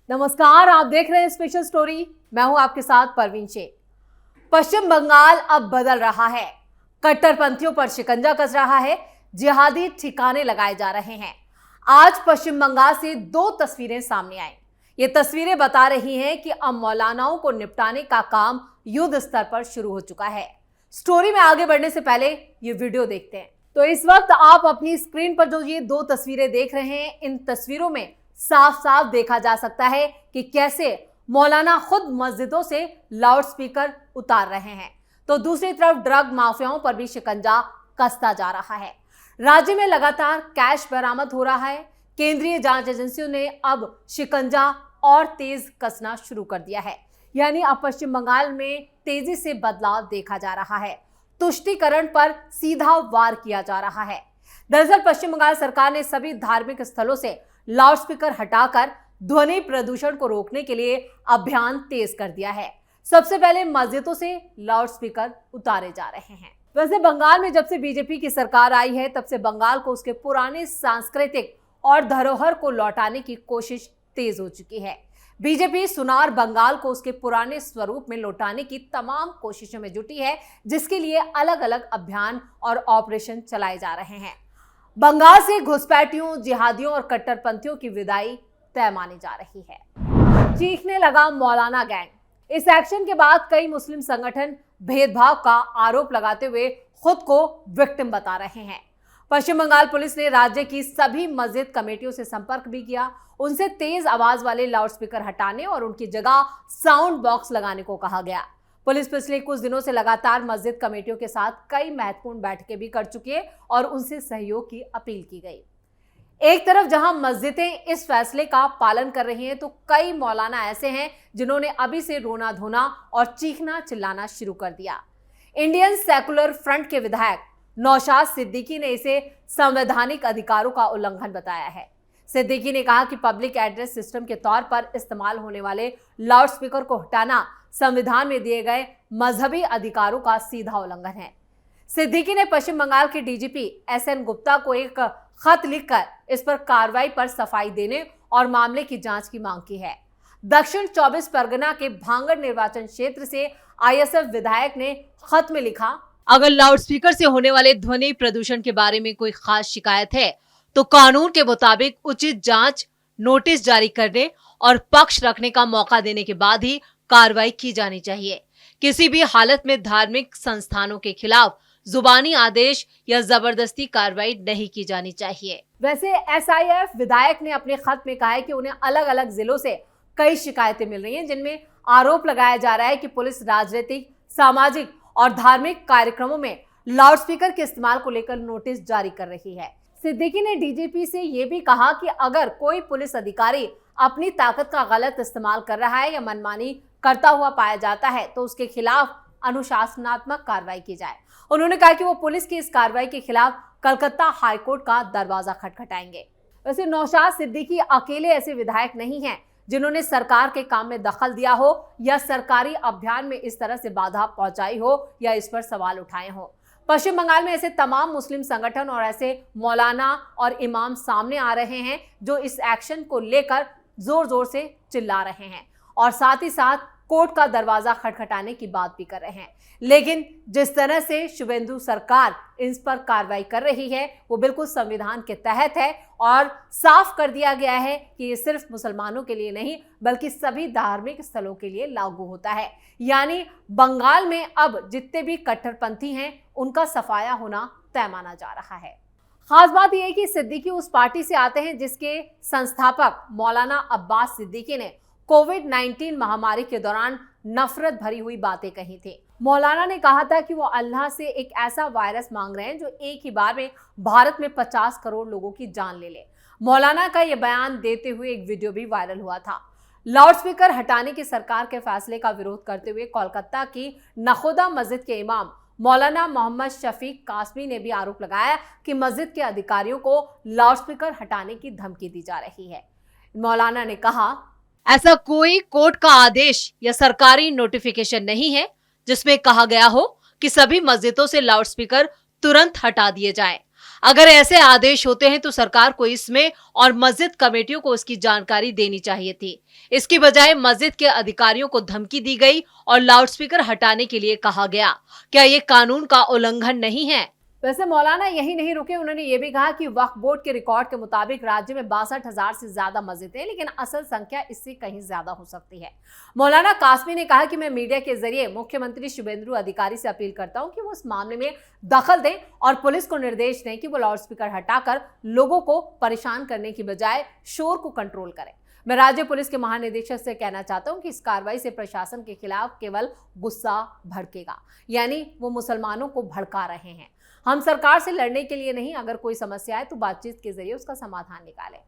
नमस्कार, आप देख रहे हैं स्पेशल स्टोरी। मैं हूं आपके साथ परवीन शेख। पश्चिम बंगाल अब बदल रहा है। कट्टरपंथियों पर शिकंजा कस रहा है, जिहादी ठिकाने लगाए जा रहे हैं। आज पश्चिम बंगाल से दो तस्वीरें सामने आई। ये तस्वीरें बता रही हैं कि अब मौलानाओं को निपटाने का काम युद्ध स्तर पर शुरू हो चुका है। स्टोरी में आगे बढ़ने से पहले ये वीडियो देखते हैं। तो इस वक्त आप अपनी स्क्रीन पर जो ये दो तस्वीरें देख रहे हैं, इन तस्वीरों में साफ साफ देखा जा सकता है कि कैसे मौलाना खुद मस्जिदों से लाउडस्पीकर उतार रहे हैं, तो दूसरी तरफ ड्रग माफियाओं पर भी शिकंजा कसता जा रहा है। राज्य में लगातार कैश बरामद हो रहा है। केंद्रीय जांच एजेंसियों ने अब शिकंजा और तेज कसना शुरू कर दिया है। यानी अब पश्चिम बंगाल में तेजी से बदलाव देखा जा रहा है। तुष्टीकरण पर सीधा वार किया जा रहा है। दरअसल पश्चिम बंगाल सरकार ने सभी धार्मिक स्थलों से लाउडस्पीकर हटाकर ध्वनि प्रदूषण को रोकने के लिए अभियान तेज कर दिया है। सबसे पहले मस्जिदों से लाउडस्पीकर उतारे जा रहे हैं। वैसे बंगाल में जब से बीजेपी की सरकार आई है, तब से बंगाल को उसके पुराने सांस्कृतिक और धरोहर को लौटाने की कोशिश तेज हो चुकी है। बीजेपी सुनार बंगाल को उसके पुराने स्वरूप में लौटाने की तमाम कोशिशों में जुटी है, जिसके लिए अलग अलग अभियान और ऑपरेशन चलाए जा रहे हैं। बंगाल से घुसपैठियों, जिहादियों और कट्टरपंथियों की विदाई तय मानी जा रही है। चीखने लगा मौलाना गैंग। इस एक्शन के बाद कई मुस्लिम संगठन भेदभाव का आरोप लगाते हुए खुद को विक्टिम बता रहे हैं। पश्चिम बंगाल पुलिस ने राज्य की सभी मस्जिद कमेटियों से संपर्क भी किया। उनसे तेज आवाज वाले लाउडस्पीकर हटाने और उनकी जगह साउंड बॉक्स लगाने को कहा गया। पुलिस पिछले कुछ दिनों से लगातार मस्जिद कमेटियों के साथ कई महत्वपूर्ण बैठकें भी कर चुकी है और उनसे सहयोग की अपील की गई। एक तरफ जहां मस्जिदें इस फैसले का पालन कर रही हैं, तो कई मौलाना ऐसे हैं जिन्होंने अभी से रोना धोना और चीखना चिल्लाना शुरू कर दिया। इंडियन सेकुलर फ्रंट के विधायक नौशाद सिद्दीकी ने इसे संवैधानिक अधिकारों का उल्लंघन बताया है। सिद्दीकी ने कहा कि पब्लिक एड्रेस सिस्टम के तौर पर इस्तेमाल होने वाले लाउडस्पीकर को हटाना संविधान में दिए गए मजहबी अधिकारों का सीधा उल्लंघन है। सिद्दीकी ने पश्चिम बंगाल के डीजीपी एसएन गुप्ता को एक खत लिखकर इस पर कार्रवाई पर सफाई देने और मामले की जांच की मांग की है। दक्षिण 24 परगना के भांगड़ निर्वाचन क्षेत्र से आईएसएफ विधायक ने खत में लिखा, अगर लाउडस्पीकर से होने वाले ध्वनि प्रदूषण के बारे में कोई खास शिकायत है तो कानून के मुताबिक उचित जांच, नोटिस जारी करने और पक्ष रखने का मौका देने के बाद ही कार्रवाई की जानी चाहिए। किसी भी हालत में धार्मिक संस्थानों के खिलाफ जुबानी आदेश या जबरदस्ती कार्रवाई नहीं की जानी चाहिए। वैसे एसआईएफ विधायक ने अपने खत में कहा है कि उन्हें अलग अलग जिलों से कई शिकायतें मिल रही हैं, जिनमें आरोप लगाया जा रहा है कि पुलिस राजनीतिक, सामाजिक और धार्मिक कार्यक्रमों में लाउडस्पीकर के इस्तेमाल को लेकर नोटिस जारी कर रही है। सिद्दीकी ने डीजीपी से यह भी कहा कि अगर कोई पुलिस अधिकारी अपनी ताकत का गलत इस्तेमाल कर रहा है या मनमानी करता हुआ पाया जाता है, तो उसके खिलाफ अनुशासनात्मक कार्रवाई की जाए। उन्होंने कहा कि वो पुलिस की इस कार्रवाई के खिलाफ कलकत्ता हाईकोर्ट का दरवाजा खटखटाएंगे। वैसे नौशाद सिद्दीकी अकेले ऐसे विधायक नहीं हैं जिन्होंने सरकार के काम में दखल दिया हो या सरकारी अभियान में इस तरह से बाधा पहुंचाई हो या इस पर सवाल उठाए हो। पश्चिम बंगाल में ऐसे तमाम मुस्लिम संगठन और ऐसे मौलाना और इमाम सामने आ रहे हैं जो इस एक्शन को लेकर जोर जोर से चिल्ला रहे हैं और साथ ही साथ कोर्ट का दरवाजा खटखटाने की बात भी कर रहे हैं। लेकिन जिस तरह से शुभेंदु सरकार इस पर कार्रवाई कर रही है, वो बिल्कुल संविधान के तहत है और साफ कर दिया गया है कि ये सिर्फ मुसलमानों के लिए नहीं बल्कि सभी धार्मिक स्थलों के लिए लागू होता है। यानी बंगाल में अब जितने भी कट्टरपंथी हैं, उनका सफाया होना तय माना जा रहा है। खास बात यह है कि सिद्दीकी उस पार्टी से आते हैं जिसके संस्थापक मौलाना अब्बास सिद्दीकी ने कोविड-19 महामारी के दौरान नफरत भरी हुई बातें कही थी। मौलाना ने कहा था कि वो अल्लाह से एक ऐसा वायरस मांग रहे हैं जो एक ही बार में भारत में 50 करोड़ लोगों की जान ले ले। मौलाना का यह बयान देते हुए एक वीडियो भी वायरल हुआ था। लाउडस्पीकर हटाने के सरकार के फैसले का विरोध करते हुए कोलकाता की नखोदा मस्जिद के इमाम मौलाना मोहम्मद शफीक कासमी ने भी आरोप लगाया कि मस्जिद के अधिकारियों को लाउडस्पीकर हटाने की धमकी दी जा रही है। मौलाना ने कहा, ऐसा कोई कोर्ट का आदेश या सरकारी नोटिफिकेशन नहीं है जिसमें कहा गया हो कि सभी मस्जिदों से लाउडस्पीकर तुरंत हटा दिए जाएं। अगर ऐसे आदेश होते हैं तो सरकार को इसमें और मस्जिद कमेटियों को उसकी जानकारी देनी चाहिए थी। इसकी बजाय मस्जिद के अधिकारियों को धमकी दी गई और लाउडस्पीकर हटाने के लिए कहा गया। क्या ये कानून का उल्लंघन नहीं है? वैसे मौलाना यही नहीं रुके, उन्होंने ये भी कहा कि वक्फ बोर्ड के रिकॉर्ड के मुताबिक राज्य में 62,000 से ज्यादा मस्जिदें हैं, लेकिन असल संख्या इससे कहीं ज्यादा हो सकती है। मौलाना कासमी ने कहा कि मैं मीडिया के जरिए मुख्यमंत्री शुभेंदु अधिकारी से अपील करता हूं कि वो इस मामले में दखल दें और पुलिस को निर्देश दें कि वो लाउडस्पीकर हटाकर लोगों को परेशान करने की बजाय शोर को कंट्रोल करें। मैं राज्य पुलिस के महानिदेशक से कहना चाहता हूं कि इस कार्रवाई से प्रशासन के खिलाफ केवल गुस्सा भड़केगा, यानी वो मुसलमानों को भड़का रहे हैं। हम सरकार से लड़ने के लिए नहीं, अगर कोई समस्या है तो बातचीत के जरिए उसका समाधान निकालें।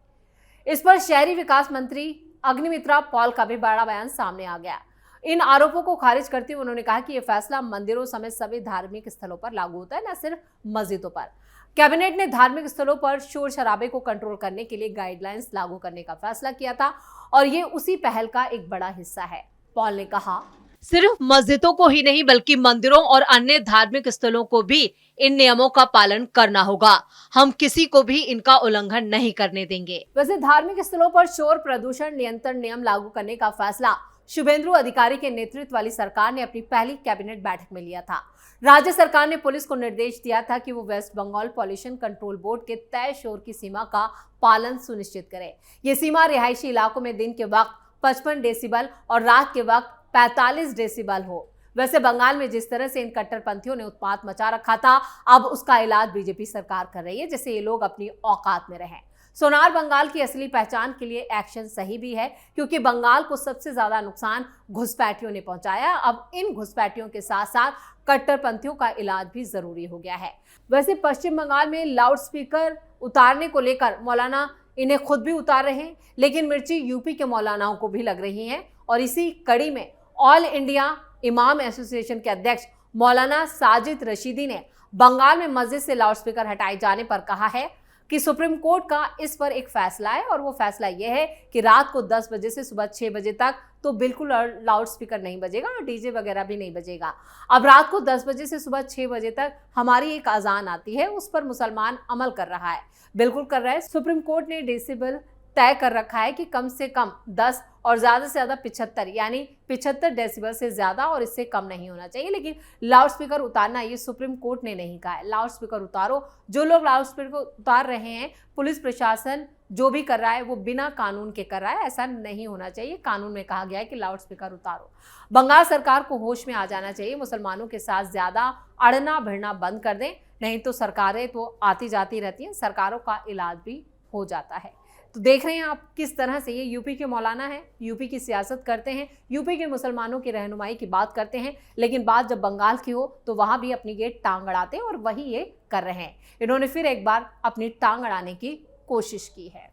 इस पर शहरी विकास मंत्री अग्निमित्रा पॉल का भी बड़ा बयान सामने आ गया। इन आरोपों को खारिज करते हुए उन्होंने कहा कि यह फैसला मंदिरों समेत सभी धार्मिक स्थलों पर लागू होता है, न सिर्फ मस्जिदों पर। कैबिनेट ने धार्मिक स्थलों पर शोर शराबे को कंट्रोल करने के लिए गाइडलाइंस लागू करने का फैसला किया था और ये उसी पहल का एक बड़ा हिस्सा है। पॉल ने कहा, सिर्फ मस्जिदों को ही नहीं बल्कि मंदिरों और अन्य धार्मिक स्थलों को भी इन नियमों का पालन करना होगा। हम किसी को भी इनका उल्लंघन नहीं करने देंगे। वैसे धार्मिक स्थलों पर शोर प्रदूषण नियंत्रण नियम लागू करने का फैसला शुभेंदु अधिकारी के नेतृत्व वाली सरकार ने अपनी पहली कैबिनेट बैठक में लिया था। राज्य सरकार ने पुलिस को निर्देश दिया था कि वो West Bengal pollution control board के तय शोर की सीमा का पालन सुनिश्चित करे। ये सीमा रिहायशी इलाकों में दिन के वक्त 55 डेसिबल और रात के वक्त 45 डेसिबल हो। वैसे बंगाल में जिस तरह से इन कट्टरपंथियों ने उत्पात मचा रखा था, अब उसका इलाज बीजेपी सरकार कर रही है, जिससे ये लोग अपनी औकात में रहें। सोनार बंगाल की असली पहचान के लिए एक्शन सही भी है, क्योंकि बंगाल को सबसे ज्यादा नुकसान घुसपैठियों ने पहुंचाया। अब इन घुसपैठियों के साथ साथ कट्टरपंथियों का इलाज भी जरूरी हो गया है। वैसे पश्चिम बंगाल में लाउडस्पीकर उतारने को लेकर मौलाना इन्हें खुद भी उतार रहे हैं, लेकिन मिर्ची यूपी के मौलानाओं को भी लग रही है। और इसी कड़ी में ऑल इंडिया इमाम एसोसिएशन के अध्यक्ष मौलाना साजिद रशीदी ने बंगाल में मस्जिद से लाउडस्पीकर हटाए जाने पर कहा है कि सुप्रीम कोर्ट का इस पर एक फैसला है और वो फैसला यह है कि रात को 10 बजे से सुबह 6 बजे तक तो बिल्कुल लाउडस्पीकर नहीं बजेगा और डीजे वगैरह भी नहीं बजेगा। अब रात को 10 बजे से सुबह 6 बजे तक हमारी एक अजान आती है, उस पर मुसलमान अमल कर रहा है, बिल्कुल कर रहा है। सुप्रीम कोर्ट ने डेसिबल तय कर रखा है कि कम से कम 10 और ज्यादा से ज्यादा 75, यानी 75 डेसिबल से ज्यादा और इससे कम नहीं होना चाहिए। लेकिन लाउडस्पीकर उतारना ये सुप्रीम कोर्ट ने नहीं कहा है। लाउडस्पीकर उतारो, जो लोग लाउडस्पीकर उतार रहे हैं, पुलिस प्रशासन जो भी कर रहा है वो बिना कानून के कर रहा है, ऐसा नहीं होना चाहिए। कानून में कहा गया है कि लाउडस्पीकर उतारो। बंगाल सरकार को होश में आ जाना चाहिए, मुसलमानों के साथ ज्यादा अड़ना भिड़ना बंद कर दें, नहीं तो सरकारें तो आती जाती रहती हैं, सरकारों का इलाज भी हो जाता है। तो देख रहे हैं आप किस तरह से ये यूपी के मौलाना हैं, यूपी की सियासत करते हैं, यूपी के मुसलमानों की रहनुमाई की बात करते हैं, लेकिन बात जब बंगाल की हो तो वहां भी अपनी गेट टांग अड़ाते हैं और वही ये कर रहे हैं। इन्होंने फिर एक बार अपनी टांग अड़ाने की कोशिश की है।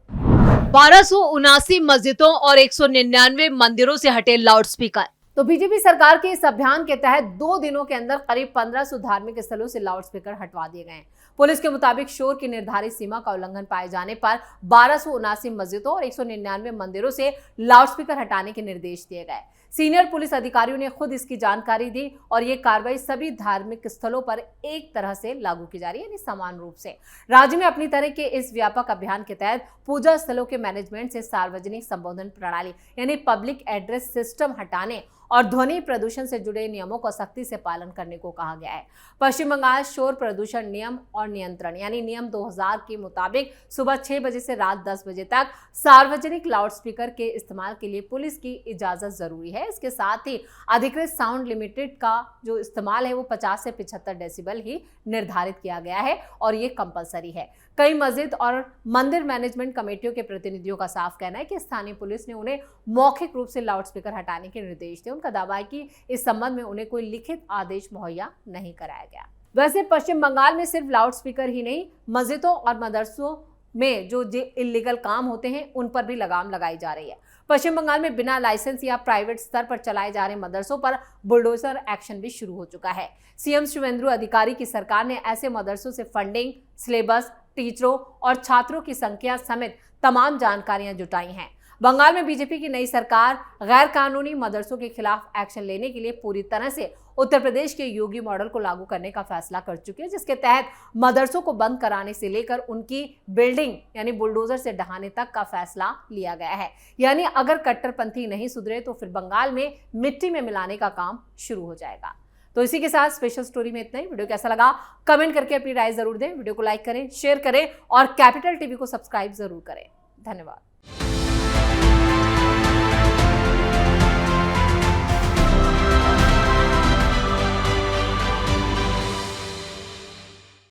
1279 मस्जिदों और 199 मंदिरों से हटे लाउडस्पीकर। तो बीजेपी सरकार के इस अभियान के तहत 2 दिनों के अंदर करीब 1500 धार्मिक स्थलों से लाउडस्पीकर हटवा दिए गए हैं। पुलिस के मुताबिक शोर की निर्धारित सीमा का उल्लंघन पाए जाने पर 1279 मस्जिदों और 199 मंदिरों से लाउडस्पीकर हटाने के निर्देश दिए गए। सीनियर पुलिस अधिकारियों ने खुद इसकी जानकारी दी और ये कार्रवाई सभी धार्मिक स्थलों पर एक तरह से लागू की जा रही है, यानी समान रूप से। राज्य में अपनी तरह के इस व्यापक अभियान के तहत पूजा स्थलों के मैनेजमेंट से सार्वजनिक संबोधन प्रणाली यानी पब्लिक एड्रेस सिस्टम हटाने और ध्वनि प्रदूषण से जुड़े नियमों का सख्ती से पालन करने को कहा गया है। पश्चिम बंगाल शोर प्रदूषण नियम और नियंत्रण यानी नियम 2000 के मुताबिक सुबह 6 बजे से रात 10 बजे तक सार्वजनिक लाउडस्पीकर के इस्तेमाल के लिए पुलिस की इजाजत जरूरी है। इसके साथ ही अधिकृत साउंड लिमिटेड का जो इस्तेमाल है वो 50 से 75 डेसिबल ही निर्धारित किया गया है और ये कंपलसरी है। कई मस्जिद और मंदिर मैनेजमेंट कमेटियों के प्रतिनिधियों का साफ कहना है कि स्थानीय पुलिस ने उन्हें मौखिक रूप से लाउडस्पीकर हटाने के निर्देश दिए। उनका दावा है कि इस संबंध में उन्हें कोई लिखित आदेश मुहैया नहीं कराया गया। वैसे पश्चिम बंगाल में सिर्फ लाउडस्पीकर ही नहीं, मस्जिदों और मदरसों में जो इल्लीगल काम होते हैं उन पर भी लगाम लगाई जा रही है। पश्चिम बंगाल में बिना लाइसेंस या प्राइवेट स्तर पर चलाए जा रहे मदरसों पर बुलडोजर एक्शन भी शुरू हो चुका है। सीएम शुभेंदु अधिकारी की सरकार ने ऐसे मदरसों से फंडिंग, सिलेबस, टीचरों और छात्रों की संख्या समेत तमाम जानकारियां जुटाई हैं। बंगाल में बीजेपी की नई सरकार गैर कानूनी मदरसों के खिलाफ एक्शन लेने के लिए पूरी तरह से उत्तर प्रदेश के योगी मॉडल को लागू करने का फैसला कर चुकी है, जिसके तहत मदरसों को बंद कराने से लेकर उनकी बिल्डिंग यानी बुलडोजर से ढहाने तक का फैसला लिया गया है। यानी अगर कट्टरपंथी नहीं सुधरे तो फिर बंगाल में मिट्टी में मिलाने का काम शुरू हो जाएगा। तो इसी के साथ स्पेशल स्टोरी में इतना ही। वीडियो कैसा लगा कमेंट करके अपनी राय जरूर दें, वीडियो को लाइक करें, शेयर करें और कैपिटल टीवी को सब्सक्राइब जरूर करें। धन्यवाद।